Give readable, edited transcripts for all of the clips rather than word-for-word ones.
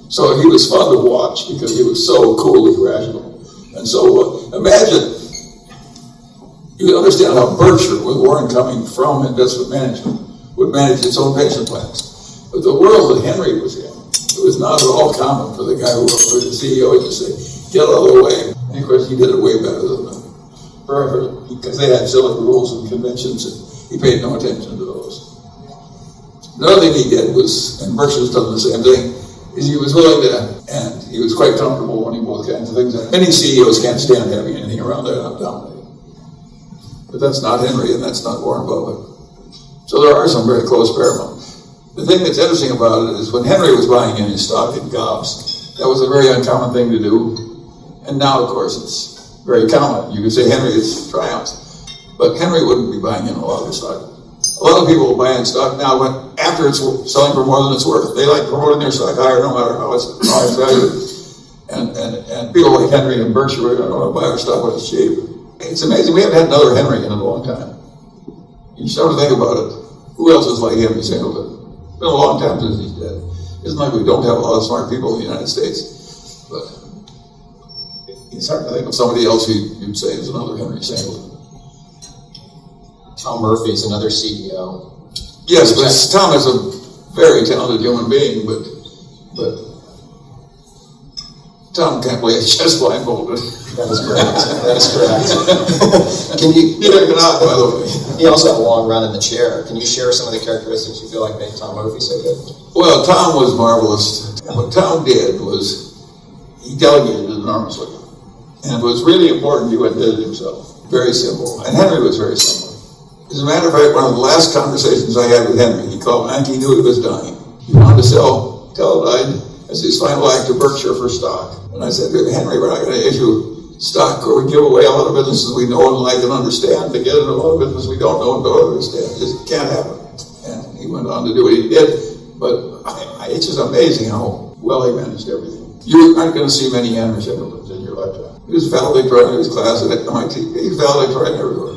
So he was fun to watch because he was so coolly rational. And so imagine, you can understand how Berkshire, with Warren coming from investment management, would manage its own pension plans. But the world that Henry was in, it was not at all common for the guy who was the CEO to say, get out of the way. And of course, he did it way better than them. Because they had silly rules and conventions, and he paid no attention to those. Another thing he did was, and Berkshire's done the same thing, is he was willing to, and he was quite comfortable owning both kinds of things. Many CEOs can't stand having anything around there not dominating. But that's not Henry, and that's not Warren Buffett. So there are some very close parallels. The thing that's interesting about it is when Henry was buying in his stock in gobs, that was a very uncommon thing to do. And now, of course, it's very common. You could say Henry has triumphed, but Henry wouldn't be buying in a lot of his stock. A lot of people will buy in stock now after it's selling for more than it's worth. They like promoting their stock higher no matter how it's valued. And people like Henry and Berkshire are going to buy our stock when it's cheap. It's amazing. We haven't had another Henry in a long time. You start to think about it. Who else is like him in Singleton? It's been a long time since he's dead. Isn't like we don't have a lot of smart people in the United States. But it's hard to think of somebody else you'd say is another Henry Singleton. Tom Murphy's another CEO. Yes, but Tom is a very talented human being, but Tom can't play chess blindfolded. That is correct. That is correct. Neither can I, by the way. He also had a long run in the chair. Can you share some of the characteristics you feel like made Tom Murphy so good? Well, Tom was marvelous. And what Tom did was he delegated enormously. And it was really important he went and did it himself. Very simple. And Henry was very simple. As a matter of fact, one of the last conversations I had with Henry, he called me, and he knew he was dying. He wanted to sell Teledyne as his final act to Berkshire for stock. And I said, Henry, we're not going to issue stock or give away a lot of businesses we know and like and understand to get into a lot of business we don't know and don't understand. It just can't happen. And he went on to do what he did. But it's just amazing how well he managed everything. You aren't going to see many Henry Singletons in your lifetime. He was valedictorian in his class at MIT. He was valedictorian everywhere.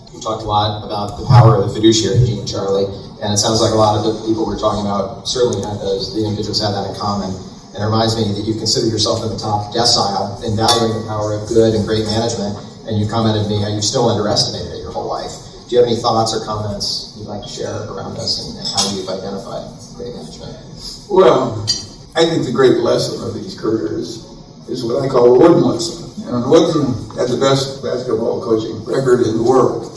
We talked a lot about the power of the fiduciary gene, Charlie, and it sounds like a lot of the people we're talking about certainly had those, the individuals had that in common. And it reminds me that you've considered yourself in the top decile in valuing the power of good and great management, and you commented to me how you've still underestimated it your whole life. Do you have any thoughts or comments you'd like to share around us and how you've identified great management? Well, I think the great lesson of these careers is what I call the Wooden lesson. And Wooden had the best basketball coaching record in the world,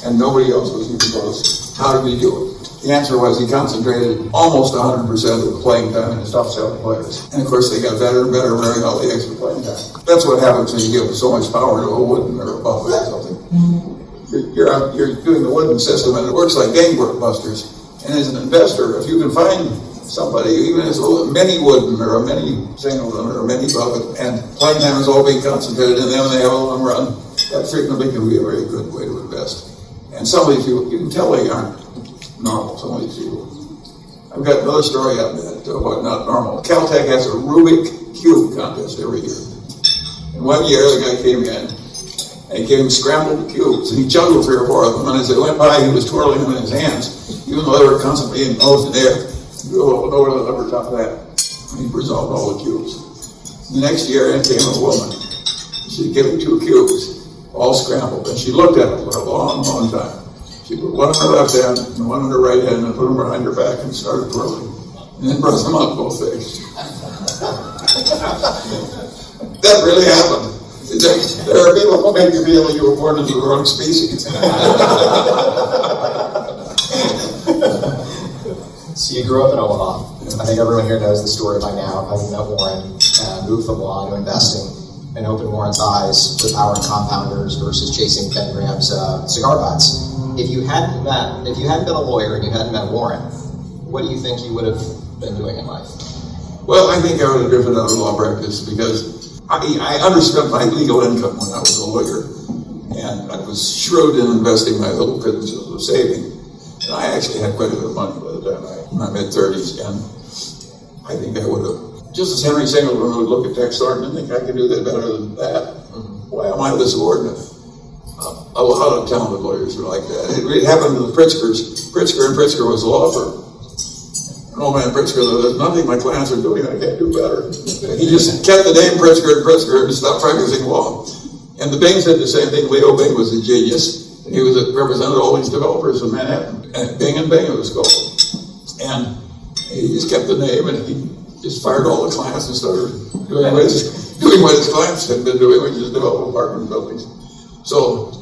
and nobody else was even close. How did he do it? The answer was he concentrated almost 100% of the playing time in his top 7 players. And of course they got better and better wearing all the extra playing time. That's what happens when you give so much power to a Wooden or a Buffett or something. You're doing the Wooden system and it works like gangbusters. And as an investor, if you can find somebody, even as a many Wooden or a many Singleton or a many Buffett, and playing time is all being concentrated in them and they have a long run, that frequently can be a very good way to invest. And some of these people, you can tell they aren't normal, some of these people. I've got another story on that about not normal. Caltech has a Rubik Cube contest every year. And one year the guy came in and he gave him scrambled cubes and he juggled 3 or 4 of them, and as they went by he was twirling them in his hands, even though they were constantly engulfed in air. Over the upper top of that. And he resolved all the cubes. The next year in came a woman. She gave him 2 cubes, all scrambled, and she looked at them for a long, long time. She put one on her left hand and one on her right hand and put them behind her back and started twirling. And then brought them up both ways. That really happened. There are people who make you feel you were born into the wrong species. So you grew up in Omaha. I think everyone here knows the story by now, how you met Warren, moved from law to investing, and opened Warren's eyes to power in compounders versus chasing 10 grams cigar butts. If you hadn't been a lawyer and you hadn't met Warren, what do you think you would have been doing in life? Well, I think I would have drifted out of law practice because I underspent my legal income when I was a lawyer, and I was shrewd in investing my little pittance of saving. And I actually had quite a bit of money by the time in my mid-30s, and I think I would have, just as Henry Singleton would look at Tex Thornton and think I can do that better than that. Why am I the subordinate? A lot of talented lawyers are like that. It happened to the Pritzkers. Pritzker and Pritzker was a law firm. an old man Pritzker, there's nothing my clients are doing I can't do better. He just kept the name Pritzker and stopped practicing law. And the Bing said the same thing. Leo Bing was a genius. He represented all these developers in Manhattan. And Bing it was called. And he just kept the name, and he just fired all the clients and started doing what his clients had been doing, which is develop apartment buildings. So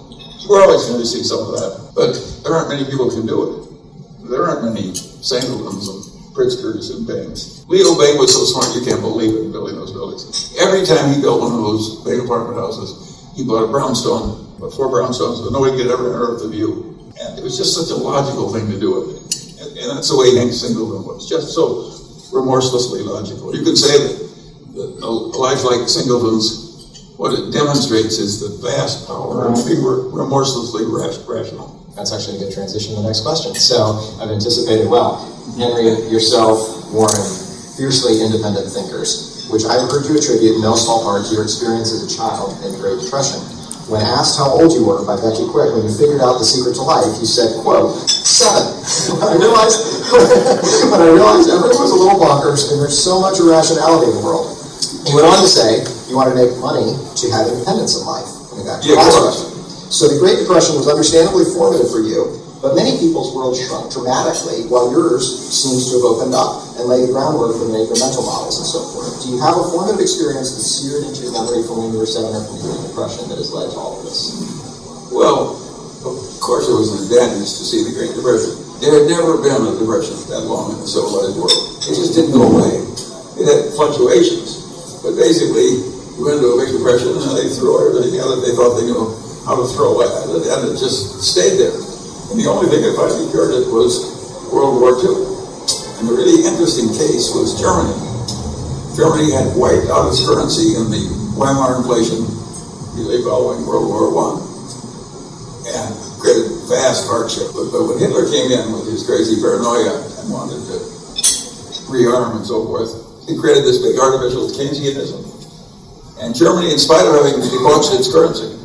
we're always going to see some of that. But there aren't many people who can do it. There aren't many Singletons and Pritzkers and Bings. Leo Bing was so smart you can't believe it, building those buildings. Every time he built one of those big apartment houses, he bought a brownstone, about 4 brownstones, but nobody could ever interrupt the view. And it was just such a logical thing to do it. And that's the way Hank Singleton was, just so remorselessly logical. You could say that a life like Singleton's, what it demonstrates is the vast power of being remorselessly rational. That's actually a good transition to the next question. So I've anticipated well. Henry, yourself, Warren, fiercely independent thinkers, which I've heard you attribute in no small part to your experience as a child in the Great Depression. When asked how old you were by Becky Quick when you figured out the secret to life, you said, quote, 7. When I realized everyone was a little bonkers and there's so much irrationality in the world. He went on to say you want to make money to have independence in life. Coming back to the last question. So the Great Depression was understandably formative for you, but many people's world shrunk dramatically while yours seems to have opened up and laid the groundwork for the mental models and so forth. Do you have a formative experience that's seared into your memory from when you were 7 or from the Great Depression that has led to all of this? Well, of course it was an advantage to see the Great Depression. There had never been a depression that long in the civilized world. It just didn't go away. It had fluctuations. But basically, we went into a big depression and they threw everything out that they thought they knew how to throw at it, and it just stayed there. And the only thing that finally cured it was World War II. And the really interesting case was Germany. Germany had wiped out its currency in the Weimar inflation immediately following World War I and created vast hardship. But when Hitler came in with his crazy paranoia and wanted to rearm and so forth, he created this big artificial Keynesianism. And Germany, in spite of having debauched its currency,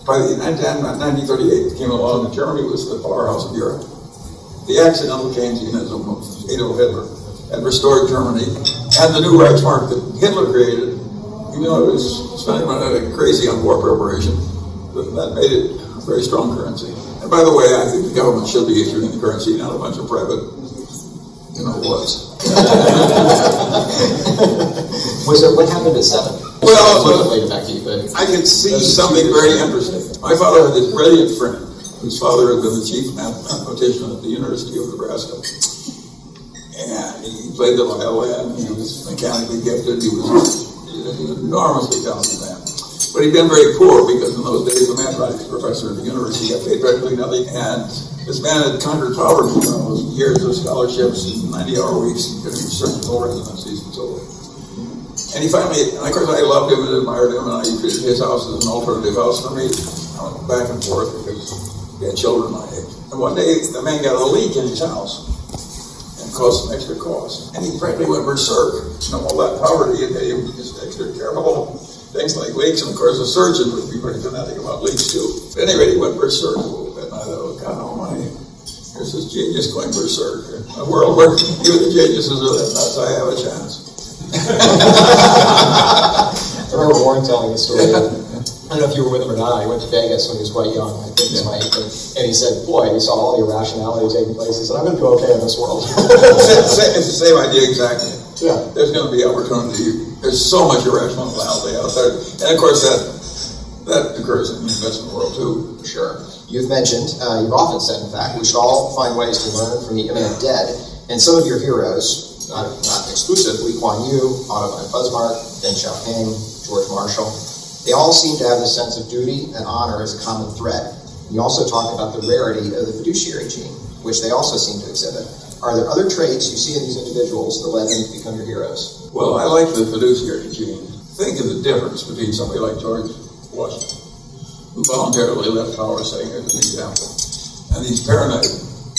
by the 1938 came along, and Germany was the powerhouse of Europe. The accidental Keynesianism of Adolf Hitler had restored Germany, and the new Reichsmark that Hitler created, even though it was spending money like crazy on war preparation, that made it a very strong currency. And by the way, I think the government should be issuing the currency, not a bunch of private, what's. What happened at 7? Well, Becky, but I could see something very interesting. My father had this brilliant friend whose father had been the chief mathematician at the University of Nebraska. And he played the violin, he was mechanically gifted, he was an enormously talented man. But he'd been very poor because in those days the mathematics professor at the university got paid practically nothing. And this man had conquered poverty, years of scholarships and 90-hour weeks, and getting surgical residencies and so forth. And he finally, and of course I loved him and admired him, and I treated his house as an alternative house for me. I went back and forth because he had children my age. And one day the man got a leak in his house and caused some extra cost. And he practically went berserk. All that poverty had made him just extra careful. Things like leaks, and of course a surgeon would be pretty fanatic about leaks too. At any rate, he went berserk a little bit, and I thought, oh God almighty, here's this genius going berserk. In a world where even the geniuses are that nuts, I have a chance. I remember Warren telling the story. I don't know if you were with him or not. He went to Vegas when he was quite young. I think he was my age. And he said, boy, he saw all the irrationality taking place. He said, I'm going to do okay in this world. It's the same idea exactly. Yeah. There's going to be opportunity. There's so much irrationality out there. And of course that occurs in the investment world too. Sure. You've mentioned, you've often said, in fact, we should all find ways to learn from the imminent dead. And some of your heroes, not exclusively, Kuan Yu, Otto von Bismarck, Deng Xiaoping, George Marshall, they all seem to have this sense of duty and honor as a common thread. You also talk about the rarity of the fiduciary gene, which they also seem to exhibit. Are there other traits you see in these individuals that led them to become your heroes? Well, I like the fiduciary gene. Think of the difference between somebody like George Washington, who voluntarily left power, setting it as an example, and these paranoid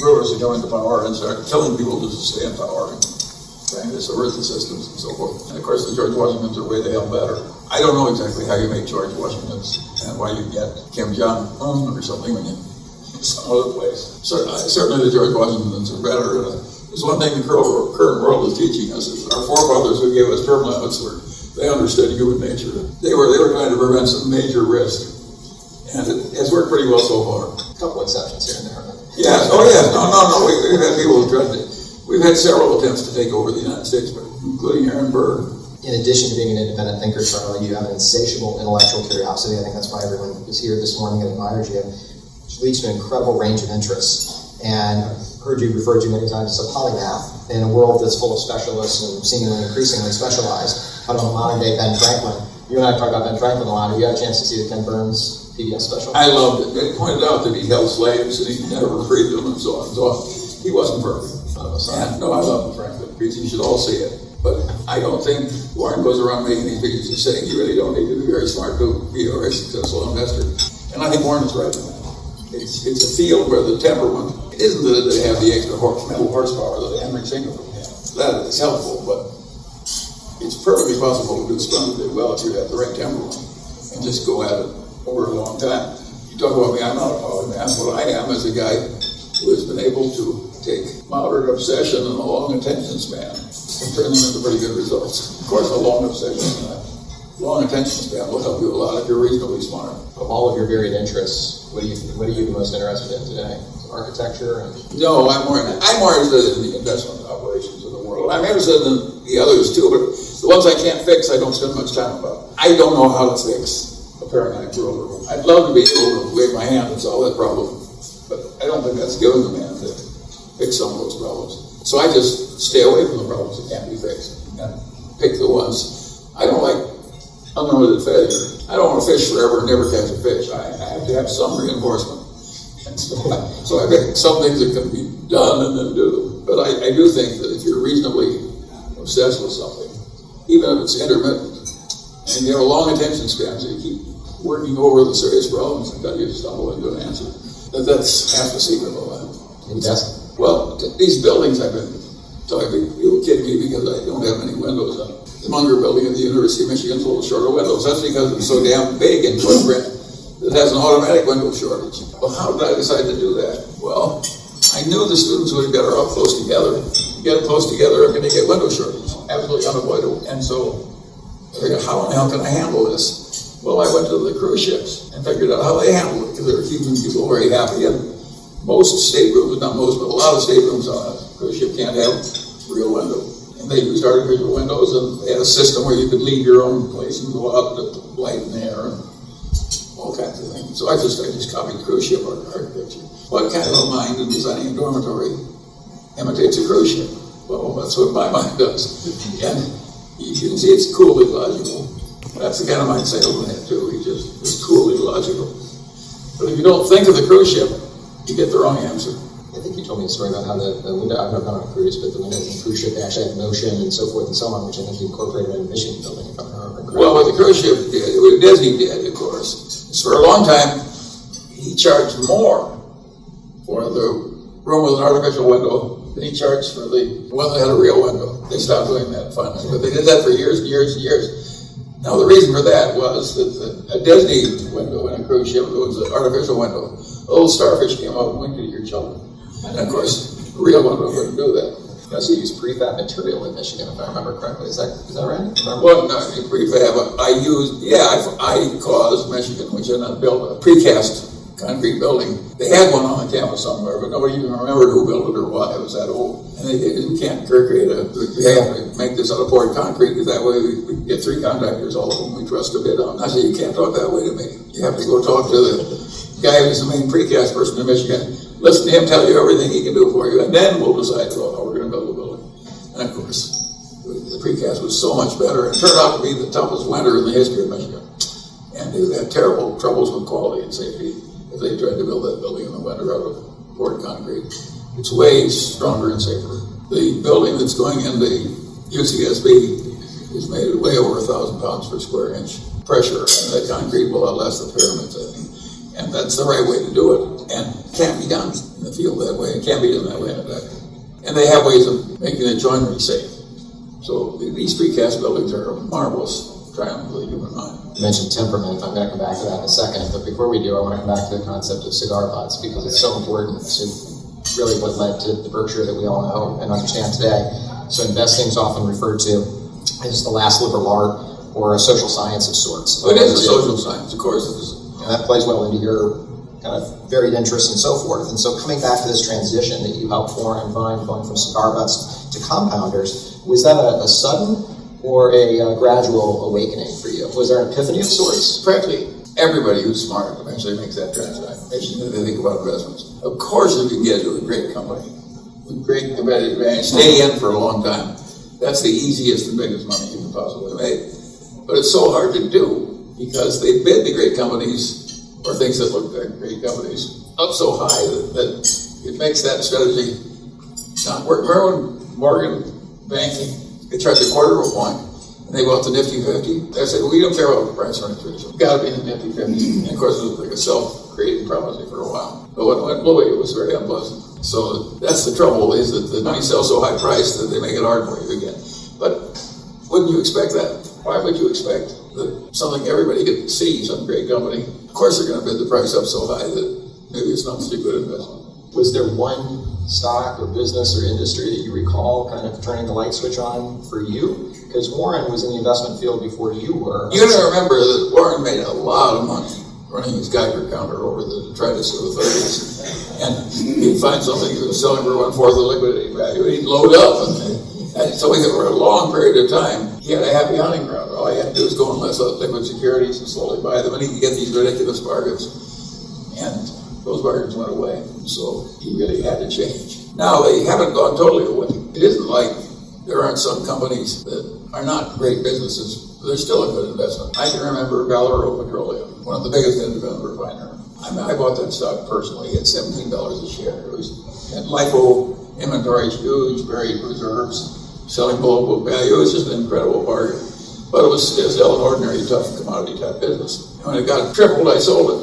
rulers who come into power and start killing people just to stay in power, saying this subvert the systems and so forth. And of course the George Washingtons are way the hell better. I don't know exactly how you make George Washingtons and why you get Kim Jong-un or something when you some other place. Certainly the George Washingtons are better There's one thing the current world is teaching us is our forefathers who gave us term limits they understood human nature. They were trying to prevent some major risk. And it's worked pretty well so far. A couple exceptions here and there. Yeah. Oh, yeah. No. We've had people who tried to. We've had several attempts to take over the United States, including Aaron Burr. In addition to being an independent thinker, Charlie, you have an insatiable intellectual curiosity. I think that's why everyone who's here this morning and admires you, which leads to an incredible range of interests. And I've heard you referred to many times as a polymath in a world that's full of specialists and seemingly increasingly specialized. I don't know, modern day Ben Franklin. You and I talk about Ben Franklin a lot. Have you had a chance to see the Ken Burns PBS special? I loved it. They pointed out that he held slaves and he never freed them and so on and so on. He wasn't perfect. No, I love Franklin. You should all see it. But I don't think Warren goes around making these videos and saying you really don't need to be very smart to be a very successful investor. And I think Warren is right on that. It's a field where the temperament isn't that they have the extra mental horsepower that Henry Singleton had. That is helpful, but it's perfectly possible to do splendidly well if you have the right temperament and just go at it over a long time. You talk about me, I'm not a polymath. What I am is a guy who has been able to take moderate obsession and a long attention span and turn them into pretty good results. Of course, a long obsession and a long attention span will help you a lot if you're reasonably smart. Of all of your varied interests, what are you most interested in today? Architecture? No, I'm more interested in the investment operations of the world. I'm interested in the others too, but the ones I can't fix, I don't spend much time about. I don't know how to fix a paradigm world. I'd love to be able to wave my hand and solve that problem, but I don't think that's given the man to fix some of those problems. So I just stay away from the problems that can't be fixed and pick the ones. I don't like unlimited failure. I don't want to fish forever and never catch a fish. I have to have some reinforcement. And so I pick some things that can be done and then do them. But I do think that if you're reasonably obsessed with something, even if it's intermittent, and you have a long attention span, so you keep working over the serious problems until you stumble into an answer, that's half the secret of life. Invest. Well, these buildings I've been talking about, you'll kid me because I don't have many windows on it. The Munger building at the University of Michigan's a little shorter windows. That's because it's so damn big in footprint. It has an automatic window shortage. Well, how did I decide to do that? Well, I knew the students would be better off close together. You get them close together, I'm going to get window shortage. Absolutely unavoidable. And so I figured, how the hell can I handle this? Well, I went to the cruise ships and figured out how they handle it because they were keeping people very happy. And most staterooms, not most, but a lot of staterooms on a cruise ship can't have real windows. And they used artificial windows, and they had a system where you could leave your own place and go out to light and air and all kinds of things. So I just copied cruise ship architecture. What kind of a mind in designing a dormitory imitates a cruise ship? Well, that's what my mind does. And you can see it's coolly logical. That's the kind of mind Singleton had too. He just was coolly logical. But if you don't think of the cruise ship, you get the wrong answer. I think you told me a story about how the window, I've never gone on a cruise, but the windows in the cruise ship, they actually have motion and so forth and so on, which I think you incorporated in the Michigan building, if I'm not correct. Well, what the cruise ship did, what Disney did, of course, is for a long time, he charged more for the room with an artificial window than he charged for the one that had a real window. They stopped doing that finally, but they did that for years and years and years. Now, the reason for that was that a Disney window in a cruise ship was an artificial window. A little starfish came up and winked at your children. And of course, the real window wouldn't do that. You also use prefab material in Michigan, if I remember correctly. Is that right? Well, no, prefab. I caused Michigan, which had not built a precast concrete building. They had one on the campus somewhere, but nobody even remembered who built it or why. It was that old. And you can't create we have to make this out of poured concrete, because that way we get three contractors, all of whom we trust a bid on. I said, you can't talk that way to me. You have to go talk to the guy who's the main precast person in Michigan. Listen to him tell you everything he can do for you, and then we'll decide how we're going to build the building. And of course, the precast was so much better. It turned out to be the toughest winter in the history of Michigan. And they had terrible troubles with quality and safety if they tried to build that building in the winter out of poured concrete. It's way stronger and safer. The building that's going into UCSB is made at way over 1,000 pounds per square inch pressure, and the concrete will outlast the pyramids, I think. And that's the right way to do it. And it can't be done in the field that way. It can't be done that way in a factory. And they have ways of making the joinery safe. So these precast buildings are a marvelous triumph of the human mind. You mentioned temperament. I'm going to come back to that in a second. But before we do, I want to come back to the concept of cigar butts, because it's so important to really what led to the Berkshire that we all know and understand today. So investing is often referred to as the last liberal art or a social science of sorts. It is a social science, of course it is. And that plays well into your kind of varied interests and so forth. And so coming back to this transition that you helped Warren find, going from cigar butts to compounders, was that a sudden or a gradual awakening for you? Was there an epiphany of sorts? Practically everybody who's smart eventually makes that transformation that they think about investments. Of course, if you get into a great company with great competitive advantage, stay in for a long time. That's the easiest and biggest money you can possibly make. But it's so hard to do because they bid the great companies or things that look like great companies up so high that it makes that strategy not work. Remember when Morgan banking, they charged a quarter of a point, and they bought the Nifty 50. They said, we don't care about the price or anything. It's got to be in the Nifty 50. And of course, it was like a self-creating prophecy for a while. But when it went blue, it was very unpleasant. So that's the trouble, is that the money sells so high priced that they make it hard for you again. But wouldn't you expect that? Why would you expect that something everybody could see, some great company? Of course, they're going to bid the price up so high that maybe it's not such a good investment. Was there one stock or business or industry that you recall kind of turning the light switch on for you? Because Warren was in the investment field before you were. You got to remember that Warren made a lot of money running his Geiger counter over the detritus of the 30s. And he'd find something he was selling for 1/4 the liquidating value, and he'd load up. And so for a long period of time, he had a happy hunting ground. All he had to do was go and list liquid securities and slowly buy them, and he could get these ridiculous bargains. And those bargains went away, so he really had to change. Now, they haven't gone totally away. It isn't like there aren't some companies that are not great businesses, but they're still a good investment. I can remember Valero Petroleum, one of the biggest independent refiner. I bought that stock personally at $17 a share. It was at LIFO inventory, huge, buried reserves, selling below book value. It was just an incredible bargain. But it was still an ordinary, tough commodity type business. And when it got tripled, I sold it.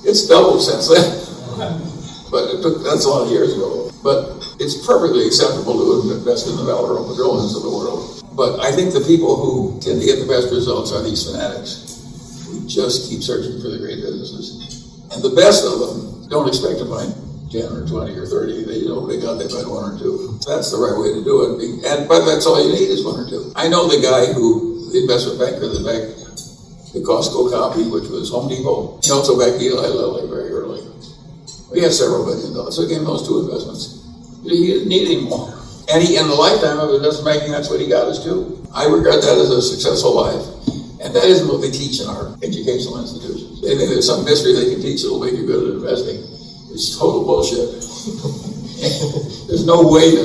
It's doubled since then. But that's a lot of years ago. But it's perfectly acceptable to invest in the Valero Petroleums of the world. But I think the people who tend to get the best results are these fanatics who just keep searching for the great businesses. And the best of them don't expect to find 10 or 20 or 30. They find 1 or 2. That's the right way to do it. But that's all you need is 1 or 2. I know the guy the investment banker that backed the Costco copy, which was Home Depot. He also backed Eli Lilly very early. We had several $1 billion, so he gave him those 2 investments. He didn't need any more. And in the lifetime of investment banking, that's what he got, is 2. I regard that as a successful life. And that isn't what they teach in our educational institutions. They think there's some mystery they can teach that'll make you good at investing. It's total bullshit. There's no way to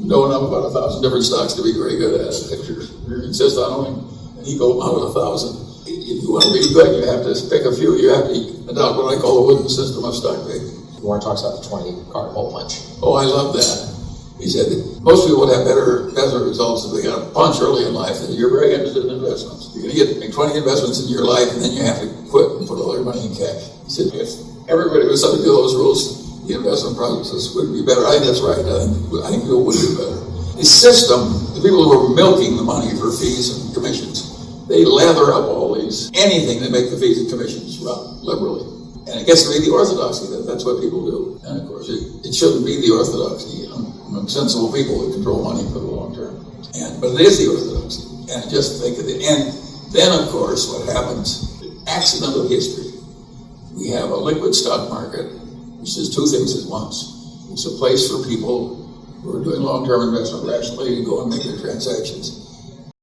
know enough about 1,000 different stocks to be very good at it. If you insist on owning an equal amount of 1,000, if you want to be good, you have to pick a few. You have to adopt what I call the wooden system of stock picking. Warren talks about the 20-card hole punch. Oh, I love that. He said that most people would have better results if they got a punch early in life, and you're very interested in investments. You're going to get 20 investments in your life, and then you have to quit and put all your money in cash. He said, if everybody was subject to those rules, the investment process would be better. I think that's right. I think people would do better. The system, the people who are milking the money for fees and commissions, they lather up anything that make the fees and commissions run liberally. And it gets to be the orthodoxy that that's what people do. And of course, it shouldn't be the orthodoxy. Sensible people who control money for the long term. But it is the orthodoxy. And just think of it. And then, of course, what happens, accident of history. We have a liquid stock market, which does 2 things at once. It's a place for people who are doing long-term investment rationally to go and make their transactions.